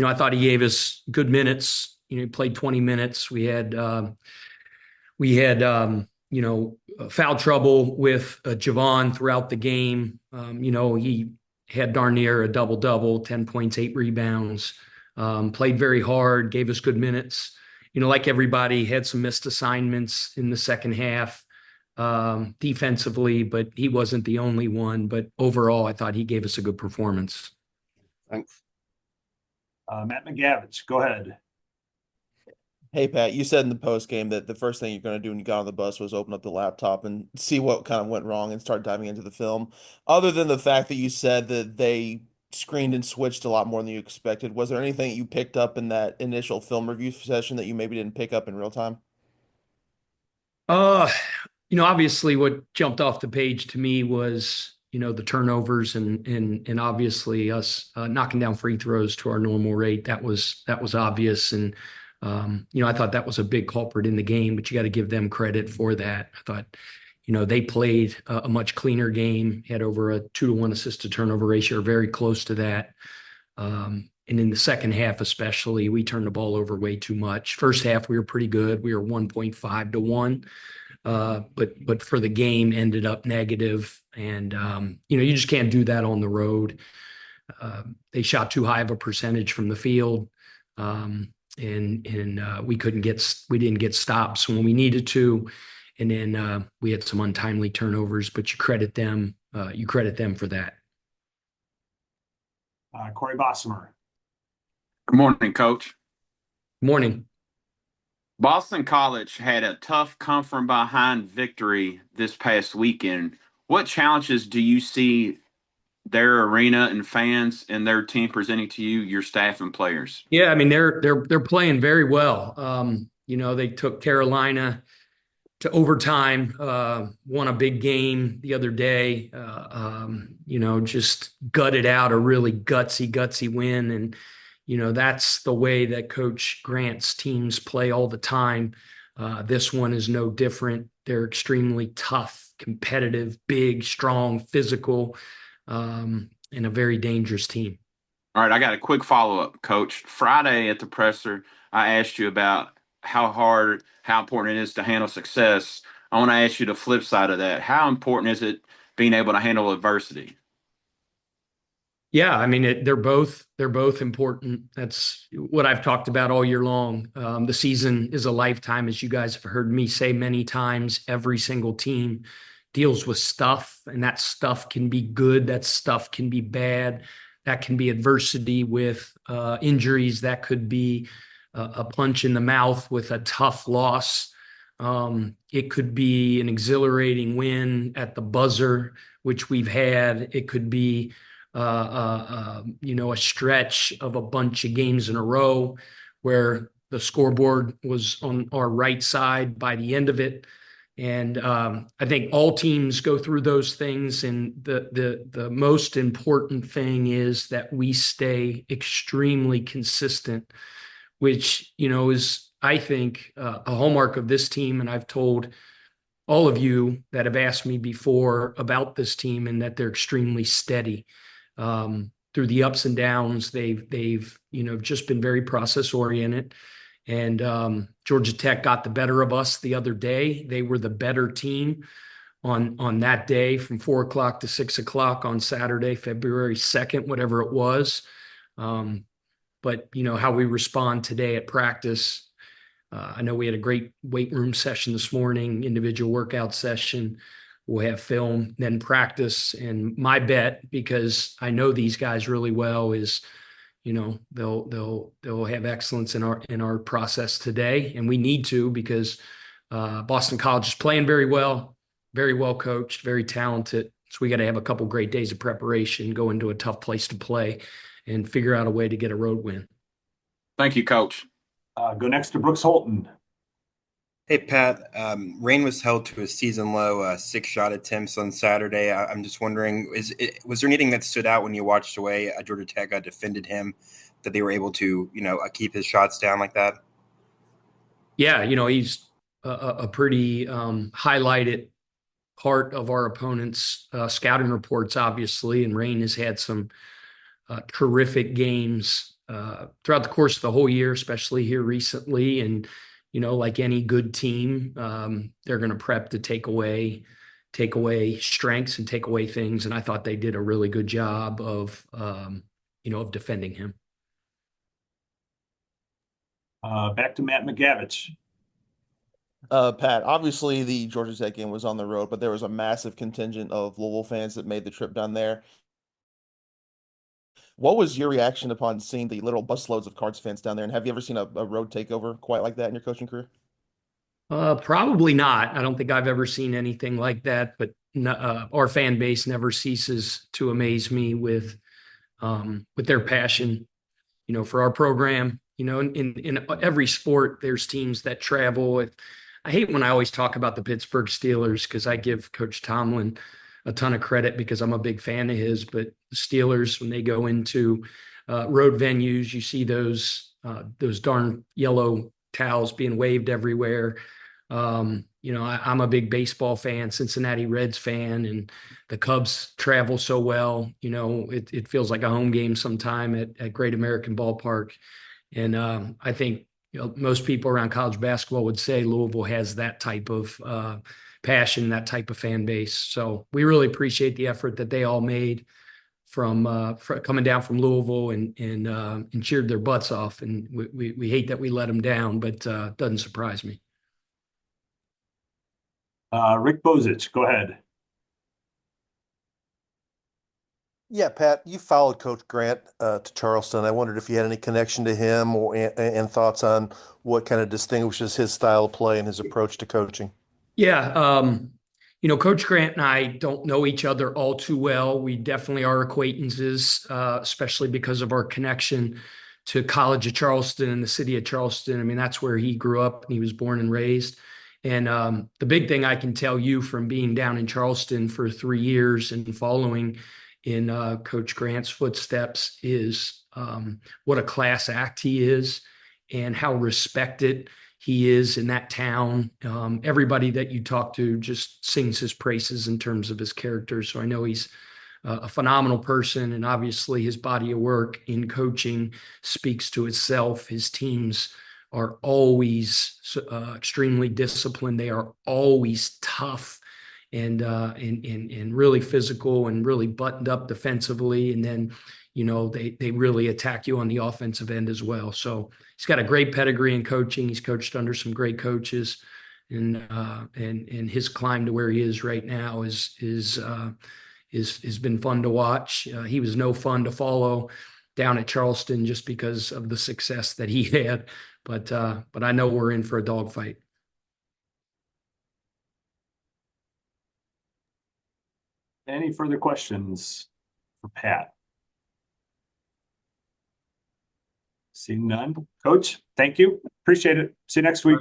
I thought he gave us good minutes. He played 20 minutes. We had foul trouble with Javon throughout the game. He had darn near a double-double, 10 points, 8 rebounds. Played very hard, gave us good minutes. Like everybody, had some missed assignments in the second half defensively, but he wasn't the only one. But overall, I thought he gave us a good performance. Thanks. Matt McGavage, go ahead. Hey, Pat, you said in the post game that the first thing you're going to do when you got on the bus was open up the laptop and see what kind of went wrong and start diving into the film. Other than the fact that you said that they screened and switched a lot more than you expected, was there anything that you picked up in that initial film review session that you maybe didn't pick up in real time? Uh, obviously what jumped off the page to me was, the turnovers and obviously us knocking down free throws to our normal rate. That was obvious. And, I thought that was a big culprit in the game, but you got to give them credit for that. I thought, they played a much cleaner game, had over a 2-to-1 assist to turnover ratio, or very close to that. And in the second half, especially, we turned the ball over way too much. First half, we were pretty good. We were 1.5 to 1. But for the game ended up negative. And, you just can't do that on the road. They shot too high of a percentage from the field. And we didn't get stops when we needed to. And then we had some untimely turnovers, but you credit them for that. Corey Bosmer. Good morning, Coach. Morning. Boston College had a tough come from behind victory this past weekend. What challenges do you see their arena and fans and their team presenting to you, your staff and players? Yeah, I mean they're playing very well. They took Carolina to overtime, won a big game the other day. Just gutted out a really gutsy win. And that's the way that Coach Grant's teams play all the time. This one is no different. They're extremely tough, competitive, big, strong, physical, and a very dangerous team. All right, I got a quick follow-up, Coach. Friday at the presser, I asked you about how important it is to handle success. I want to ask you the flip side of that. How important is it being able to handle adversity? Yeah, I mean, they're both important. That's what I've talked about all year long. The season is a lifetime, as you guys have heard me say many times. Every single team deals with stuff, and that stuff can be good. That stuff can be bad. That can be adversity with injuries. That could be a punch in the mouth with a tough loss. It could be an exhilarating win at the buzzer, which we've had. It could be a stretch of a bunch of games in a row where the scoreboard was on our right side by the end of it. And I think all teams go through those things. And the most important thing is that we stay extremely consistent, which, is, I think, a hallmark of this team. And I've told all of you that have asked me before about this team, and that they're extremely steady. Through the ups and downs, they've just been very process oriented. And Georgia Tech got the better of us the other day. They were the better team on that day from 4 o'clock to 6 o'clock on Saturday, February 2nd, whatever it was. But how we respond today at practice. I know we had a great weight room session this morning, individual workout session. We'll have film, then practice. And my bet, because I know these guys really well, is, they'll have excellence in our process today. And we need to, because Boston College is playing very well coached, very talented. So we got to have a couple great days of preparation, go into a tough place to play, and figure out a way to get a road win. Thank you, Coach. Go next to Brooks Holton. Hey, Pat. Rain was held to a season low 6 shot attempts on Saturday. I'm just wondering, was there anything that stood out when you watched the way Georgia Tech defended him, that they were able to, keep his shots down like that? Yeah, he's a pretty highlighted part of our opponent's scouting reports, obviously. And Rain has had some terrific games throughout the course of the whole year, especially here recently. And, like any good team, they're going to prep to take away strengths and take away things. And I thought they did a really good job of, of defending him. Back to Matt McGavich. Pat, obviously the Georgia Tech game was on the road, but there was a massive contingent of Louisville fans that made the trip down there. What was your reaction upon seeing the little busloads of Cards fans down there? And have you ever seen a road takeover quite like that in your coaching career? Probably not. I don't think I've ever seen anything like that, but our fan base never ceases to amaze me with their passion, for our program. In every sport, there's teams that travel. I hate when I always talk about the Pittsburgh Steelers because I give Coach Tomlin a ton of credit because I'm a big fan of his. But the Steelers, when they go into road venues, you see those darn yellow towels being waved everywhere. I'm a big baseball fan, Cincinnati Reds fan, and the Cubs travel so well. It feels like a home game sometime at Great American Ballpark. And I think most people around college basketball would say Louisville has that type of passion, that type of fan base. So we really appreciate the effort that they all made from coming down from Louisville and cheered their butts off. And we hate that we let them down, but doesn't surprise me. Rick Bozich, go ahead. Yeah, Pat, you followed Coach Grant to Charleston. I wondered if you had any connection to him and thoughts on what kind of distinguishes his style of play and his approach to coaching. Yeah, Coach Grant and I don't know each other all too well. We definitely are acquaintances, especially because of our connection to College of Charleston and the city of Charleston. I mean, that's where he grew up and he was born and raised. And the big thing I can tell you from being down in Charleston for 3 years and following in Coach Grant's footsteps is what a class act he is and how respected he is in that town. Everybody that you talk to just sings his praises in terms of his character. So I know he's a phenomenal person, and obviously his body of work in coaching speaks to itself. His teams are always extremely disciplined. They are always tough and really physical and really buttoned up defensively. And then, they really attack you on the offensive end as well. So he's got a great pedigree in coaching. He's coached under some great coaches, and his climb to where he is right now is been fun to watch. He was no fun to follow down at Charleston just because of the success that he had. But I know we're in for a dogfight. Any further questions for Pat? Seeing none. Coach, thank you. Appreciate it. See you next week.